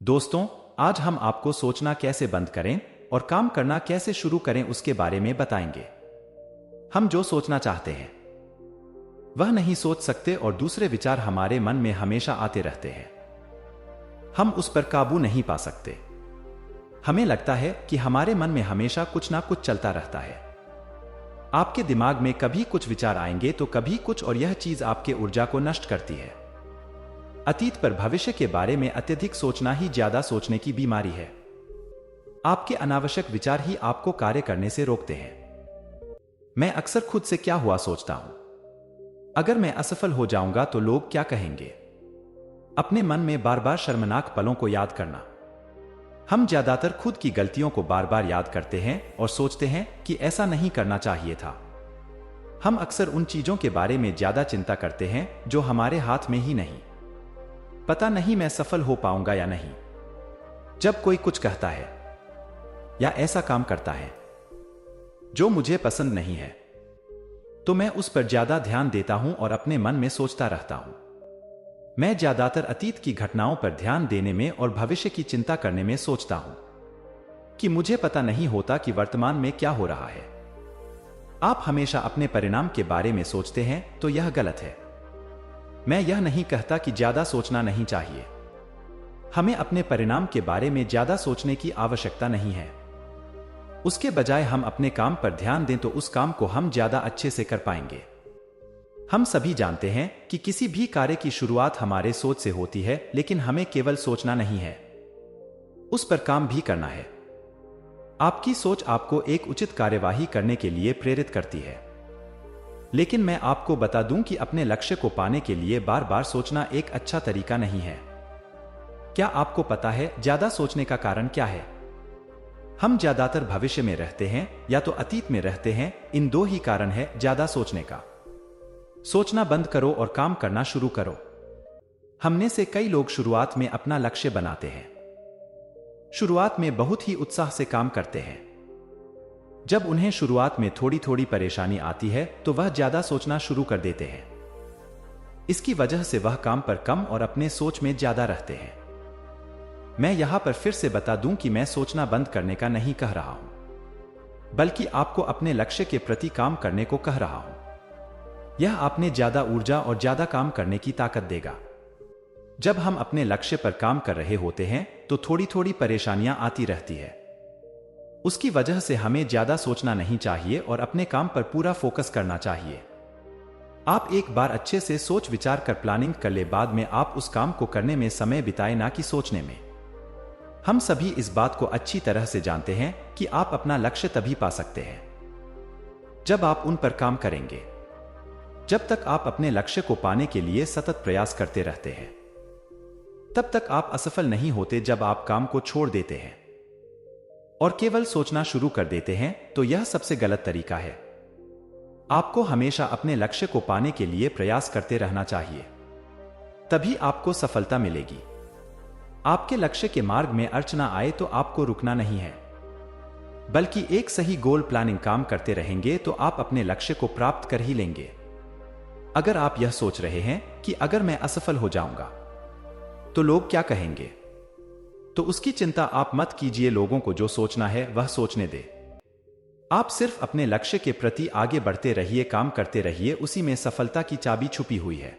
दोस्तों, आज हम आपको सोचना कैसे बंद करें और काम करना कैसे शुरू करें उसके बारे में बताएंगे। हम जो सोचना चाहते हैं वह नहीं सोच सकते और दूसरे विचार हमारे मन में हमेशा आते रहते हैं। हम उस पर काबू नहीं पा सकते। हमें लगता है कि हमारे मन में हमेशा कुछ ना कुछ चलता रहता है। आपके दिमाग में कभी कुछ विचार आएंगे तो कभी कुछ, और यह चीज आपके ऊर्जा को नष्ट करती है। अतीत पर भविष्य के बारे में अत्यधिक सोचना ही ज्यादा सोचने की बीमारी है। आपके अनावश्यक विचार ही आपको कार्य करने से रोकते हैं। मैं अक्सर खुद से क्या हुआ सोचता हूं, अगर मैं असफल हो जाऊंगा तो लोग क्या कहेंगे। अपने मन में बार बार शर्मनाक पलों को याद करना। हम ज्यादातर खुद की गलतियों को बार बार याद करते हैं और सोचते हैं कि ऐसा नहीं करना चाहिए था। हम अक्सर उन चीजों के बारे में ज्यादा चिंता करते हैं जो हमारे हाथ में ही नहीं। पता नहीं मैं सफल हो पाऊंगा या नहीं। जब कोई कुछ कहता है या ऐसा काम करता है जो मुझे पसंद नहीं है, तो मैं उस पर ज्यादा ध्यान देता हूं और अपने मन में सोचता रहता हूं। मैं ज्यादातर अतीत की घटनाओं पर ध्यान देने में और भविष्य की चिंता करने में सोचता हूं कि मुझे पता नहीं होता कि वर्तमान में क्या हो रहा है। आप हमेशा अपने परिणाम के बारे में सोचते हैं तो यह गलत है। मैं यह नहीं कहता कि ज्यादा सोचना नहीं चाहिए। हमें अपने परिणाम के बारे में ज्यादा सोचने की आवश्यकता नहीं है। उसके बजाय हम अपने काम पर ध्यान दें तो उस काम को हम ज्यादा अच्छे से कर पाएंगे। हम सभी जानते हैं कि किसी भी कार्य की शुरुआत हमारे सोच से होती है, लेकिन हमें केवल सोचना नहीं है, उस पर काम भी करना है। आपकी सोच आपको एक उचित कार्यवाही करने के लिए प्रेरित करती है, लेकिन मैं आपको बता दूं कि अपने लक्ष्य को पाने के लिए बार बार सोचना एक अच्छा तरीका नहीं है। क्या आपको पता है ज्यादा सोचने का कारण क्या है? हम ज्यादातर भविष्य में रहते हैं या तो अतीत में रहते हैं। इन दो ही कारण है ज्यादा सोचने का। सोचना बंद करो और काम करना शुरू करो। हमने से कई लोग शुरुआत में अपना लक्ष्य बनाते हैं। शुरुआत में बहुत ही उत्साह से काम करते हैं। जब उन्हें शुरुआत में थोड़ी थोड़ी परेशानी आती है तो वह ज्यादा सोचना शुरू कर देते हैं। इसकी वजह से वह काम पर कम और अपने सोच में ज्यादा रहते हैं। मैं यहां पर फिर से बता दूं कि मैं सोचना बंद करने का नहीं कह रहा हूं, बल्कि आपको अपने लक्ष्य के प्रति काम करने को कह रहा हूं। यह आपने ज्यादा ऊर्जा और ज्यादा काम करने की ताकत देगा। जब हम अपने लक्ष्य पर काम कर रहे होते हैं तो थोड़ी थोड़ी परेशानियां आती रहती है। उसकी वजह से हमें ज्यादा सोचना नहीं चाहिए और अपने काम पर पूरा फोकस करना चाहिए। आप एक बार अच्छे से सोच विचार कर प्लानिंग कर ले, बाद में आप उस काम को करने में समय बिताए, ना कि सोचने में। हम सभी इस बात को अच्छी तरह से जानते हैं कि आप अपना लक्ष्य तभी पा सकते हैं जब आप उन पर काम करेंगे। जब तक आप अपने लक्ष्य को पाने के लिए सतत प्रयास करते रहते हैं, तब तक आप असफल नहीं होते। जब आप काम को छोड़ देते हैं और केवल सोचना शुरू कर देते हैं तो यह सबसे गलत तरीका है। आपको हमेशा अपने लक्ष्य को पाने के लिए प्रयास करते रहना चाहिए, तभी आपको सफलता मिलेगी। आपके लक्ष्य के मार्ग में अड़चना आए तो आपको रुकना नहीं है, बल्कि एक सही गोल प्लानिंग काम करते रहेंगे तो आप अपने लक्ष्य को प्राप्त कर ही लेंगे। अगर आप यह सोच रहे हैं कि अगर मैं असफल हो जाऊंगा तो लोग क्या कहेंगे, तो उसकी चिंता आप मत कीजिए। लोगों को जो सोचना है वह सोचने दे। आप सिर्फ अपने लक्ष्य के प्रति आगे बढ़ते रहिए, काम करते रहिए, उसी में सफलता की चाबी छुपी हुई है।